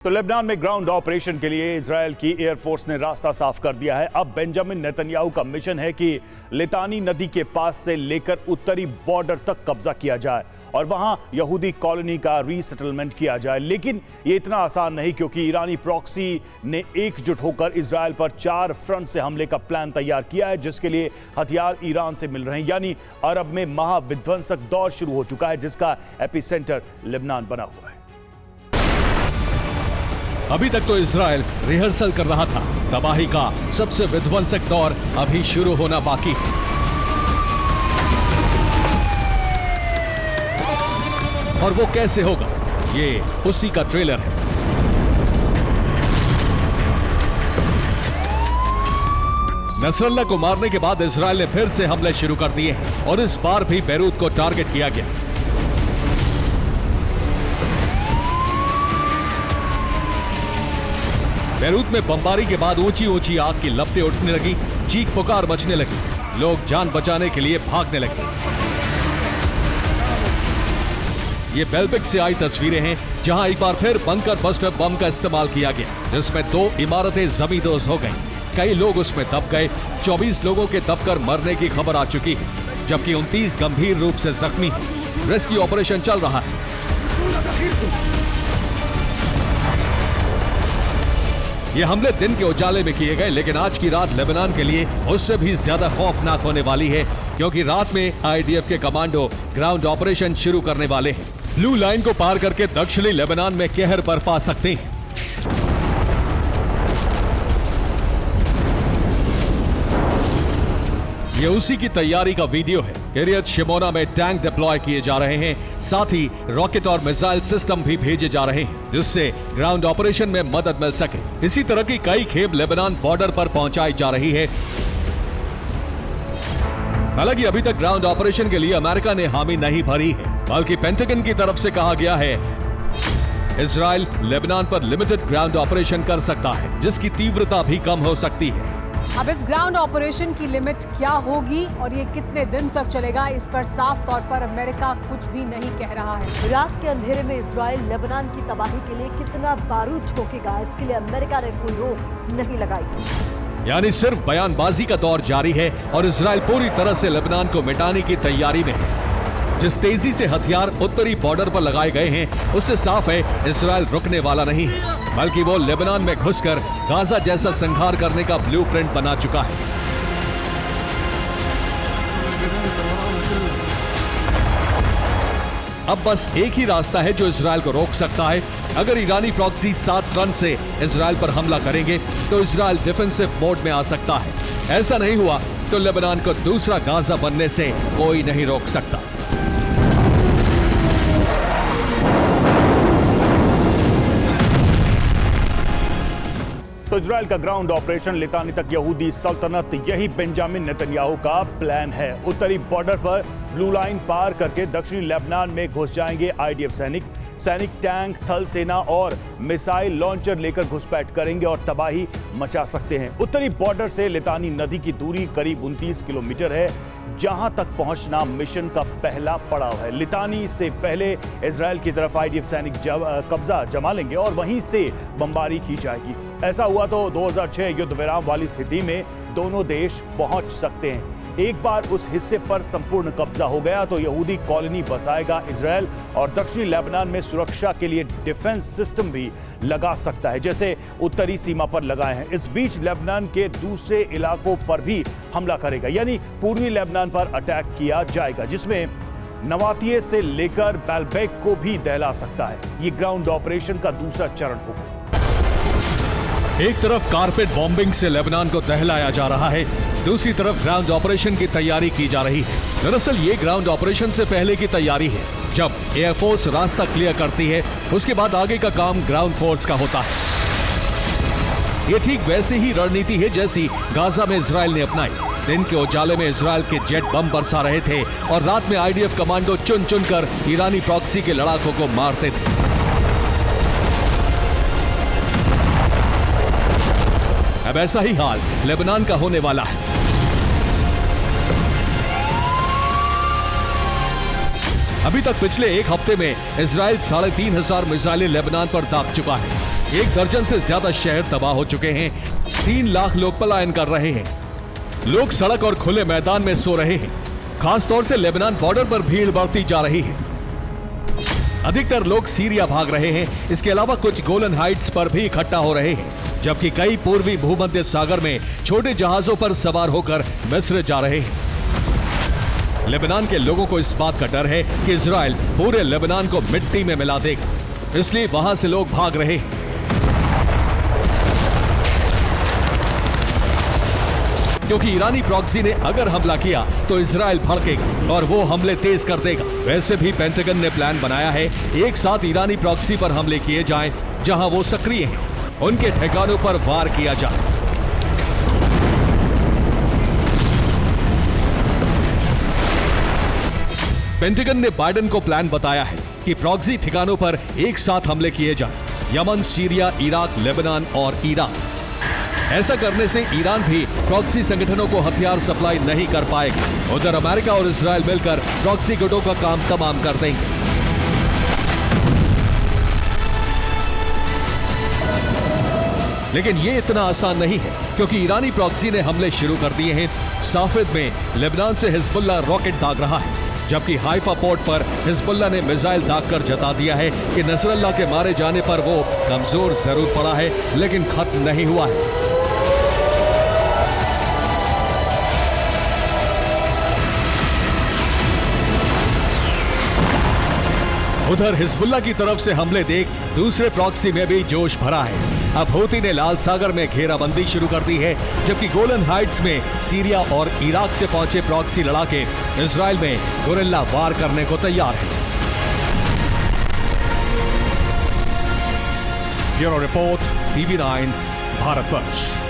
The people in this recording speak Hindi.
तो लेबनान में ग्राउंड ऑपरेशन के लिए इजरायल की एयरफोर्स ने रास्ता साफ कर दिया है। अब बेंजामिन नेतन्याहू का मिशन है कि लितानी नदी के पास से लेकर उत्तरी बॉर्डर तक कब्जा किया जाए और वहां यहूदी कॉलोनी का रीसेटलमेंट किया जाए। लेकिन यह इतना आसान नहीं, क्योंकि ईरानी प्रॉक्सी ने एकजुट होकर इजरायल पर 4 फ्रंट से हमले का प्लान तैयार किया है, जिसके लिए हथियार ईरान से मिल रहे हैं। यानी अरब में महाविध्वंसक दौर शुरू हो चुका है, जिसका एपिसेंटर लेबनान बना हुआ है। अभी तक तो इजरायल रिहर्सल कर रहा था, तबाही का सबसे विध्वंसक दौर अभी शुरू होना बाकी है। और वो कैसे होगा, ये उसी का ट्रेलर है। नसरल्ला को मारने के बाद इजरायल ने फिर से हमले शुरू कर दिए हैं और इस बार भी बैरूत को टारगेट किया गया। बैरूत में बमबारी के बाद ऊंची ऊंची आग की लपटें उठने लगी, चीख पुकार मचने लगी, लोग जान बचाने के लिए भागने लगे। ये बेल्बिक से आई तस्वीरें हैं, जहां एक बार फिर बंकर बस्टर बम का इस्तेमाल किया गया, जिसमें 2 इमारतें जमींदोज हो गईं। कई लोग उसमें दब गए। 24 लोगों के दबकर मरने की खबर आ चुकी है, जबकि 29 गंभीर रूप से जख्मी हैं। रेस्क्यू ऑपरेशन चल रहा है। ये हमले दिन के उजाले में किए गए, लेकिन आज की रात लेबनान के लिए उससे भी ज्यादा खौफनाक होने वाली है, क्योंकि रात में आईडीएफ के कमांडो ग्राउंड ऑपरेशन शुरू करने वाले हैं। ब्लू लाइन को पार करके दक्षिणी लेबनान में कहर बरपा सकते हैं। ये उसी की तैयारी का वीडियो है। किरियत शिमोना में टैंक डिप्लॉय किए जा रहे हैं, साथ ही रॉकेट और मिसाइल सिस्टम भी भेजे जा रहे हैं, जिससे ग्राउंड ऑपरेशन में मदद मिल सके। इसी तरह की कई खेप लेबनान बॉर्डर पर पहुंचाई जा रही है। हालांकि अभी तक ग्राउंड ऑपरेशन के लिए अमेरिका ने हामी नहीं भरी है, बल्कि पेंटागन की तरफ से कहा गया है इजरायल लेबनान पर लिमिटेड ग्राउंड ऑपरेशन कर सकता है, जिसकी तीव्रता भी कम हो सकती है। अब इस ग्राउंड ऑपरेशन की लिमिट क्या होगी और ये कितने दिन तक चलेगा, इस पर साफ तौर पर अमेरिका कुछ भी नहीं कह रहा है। रात के अंधेरे में इजरायल लेबनान की तबाही के लिए कितना बारूद ठोकेगा, इसके लिए अमेरिका ने कोई रोक नहीं लगाई। यानी सिर्फ बयानबाजी का दौर जारी है और इजरायल पूरी तरह से लेबनान को मिटाने की तैयारी में है। जिस तेजी से हथियार उत्तरी बॉर्डर पर लगाए गए हैं, उससे साफ है इजरायल रुकने वाला नहीं है, बल्कि वो लेबनान में घुसकर गाजा जैसा संहार करने का ब्लूप्रिंट बना चुका है। अब बस एक ही रास्ता है जो इजरायल को रोक सकता है। अगर ईरानी प्रॉक्सी 7 फ्रंट से इजरायल पर हमला करेंगे तो इजरायल डिफेंसिव मोड में आ सकता है। ऐसा नहीं हुआ तो लेबनान को दूसरा गाजा बनने से कोई नहीं रोक सकता। तो इजरायल का ग्राउंड ऑपरेशन लितानी तक यहूदी सल्तनत, यही बेंजामिन नेतन्याहू का प्लान है। उत्तरी बॉर्डर पर ब्लू लाइन पार करके दक्षिणी लेबनान में घुस जाएंगे आईडीएफ सैनिक टैंक, थल सेना और मिसाइल लॉन्चर लेकर घुसपैठ करेंगे और तबाही मचा सकते हैं। उत्तरी बॉर्डर से लितानी नदी की दूरी करीब 29 किलोमीटर है, जहां तक पहुंचना मिशन का पहला पड़ाव है। लितानी से पहले इजरायल की तरफ आईडीएफ सैनिक कब्जा जमा लेंगे और वहीं से बमबारी की जाएगी। ऐसा हुआ तो 2006 युद्ध विराम वाली स्थिति में दोनों देश पहुंच सकते हैं। एक बार उस हिस्से पर संपूर्ण कब्जा हो गया तो यहूदी कॉलोनी बसाएगा इजरायल और दक्षिणी लेबनान में सुरक्षा के लिए डिफेंस सिस्टम भी लगा सकता है, जैसे उत्तरी सीमा पर लगाए हैं। इस बीच लेबनान के दूसरे इलाकों पर भी हमला करेगा, यानी पूर्वी लेबनान पर अटैक किया जाएगा, जिसमें नवातिये से लेकर बेल्बेक को भी दहला सकता है। ये ग्राउंड ऑपरेशन का दूसरा चरण होगा। एक तरफ कारपेट बॉम्बिंग से लेबनान को दहलाया जा रहा है, दूसरी तरफ ग्राउंड ऑपरेशन की तैयारी की जा रही है। दरअसल ये ग्राउंड ऑपरेशन से पहले की तैयारी है। जब एयरफोर्स रास्ता क्लियर करती है, उसके बाद आगे का काम ग्राउंड फोर्स का होता है। ये ठीक वैसे ही रणनीति है जैसी गाजा में इजरायल ने अपनाई। दिन के उजाले में इजरायल के जेट बम बरसा रहे थे और रात में आईडीएफ कमांडो चुन चुनकर ईरानी प्रॉक्सी के लड़ाकों को मारते थे। अब ऐसा ही हाल लेबनान का होने वाला है। अभी तक पिछले एक हफ्ते में इजरायल 3500 मिसाइलें लेबनान पर दाग चुका है। 1 दर्जन से ज्यादा शहर तबाह हो चुके हैं। 3 लाख लोग पलायन कर रहे हैं। लोग सड़क और खुले मैदान में सो रहे हैं। खासतौर से लेबनान बॉर्डर पर भीड़ बढ़ती जा रही है। अधिकतर लोग सीरिया भाग रहे हैं। इसके अलावा कुछ गोलन हाइट्स पर भी इकट्ठा हो रहे हैं, जबकि कई पूर्वी भूमध्य सागर में छोटे जहाजों पर सवार होकर मिस्र जा रहे हैं। लेबनान के लोगों को इस बात का डर है कि इजराइल पूरे लेबनान को मिट्टी में मिला देगा, इसलिए वहां से लोग भाग रहे हैं। क्योंकि ईरानी प्रॉक्सी ने अगर हमला किया तो इजराइल भड़केगा और वो हमले तेज कर देगा। वैसे भी पेंटागन ने प्लान बनाया है एक साथ ईरानी प्रॉक्सी पर हमले किए जाएं, जहां वो सक्रिय हैं, उनके ठिकानों पर वार किया जाए। पेंटागन ने बाइडेन को प्लान बताया है कि प्रॉक्सी ठिकानों पर एक साथ हमले किए जाएं, यमन, सीरिया, इराक, लेबनान और ईरान। ऐसा करने से ईरान भी प्रॉक्सी संगठनों को हथियार सप्लाई नहीं कर पाएगा। उधर अमेरिका और इजराइल मिलकर प्रॉक्सी गुटों का काम तमाम कर देंगे। लेकिन ये इतना आसान नहीं है, क्योंकि ईरानी प्रॉक्सी ने हमले शुरू कर दिए हैं। साफेद में लेबनान से हिजबुल्लाह रॉकेट दाग रहा है, जबकि हाइफा पोर्ट पर हिजबुल्लाह ने मिसाइल दागकर जता दिया है कि नसरल्लाह के मारे जाने पर वो कमजोर जरूर पड़ा है, लेकिन खत्म नहीं हुआ है। उधर हिजबुल्लाह की तरफ से हमले देख दूसरे प्रॉक्सी में भी जोश भरा है। अब हूती ने लाल सागर में घेराबंदी शुरू कर दी है, जबकि गोलन हाइट्स में सीरिया और इराक से पहुंचे प्रॉक्सी लड़ाके इजराइल में गुरिल्ला वार करने को तैयार हैं। Bureau report, TV9, Bharatvarsh.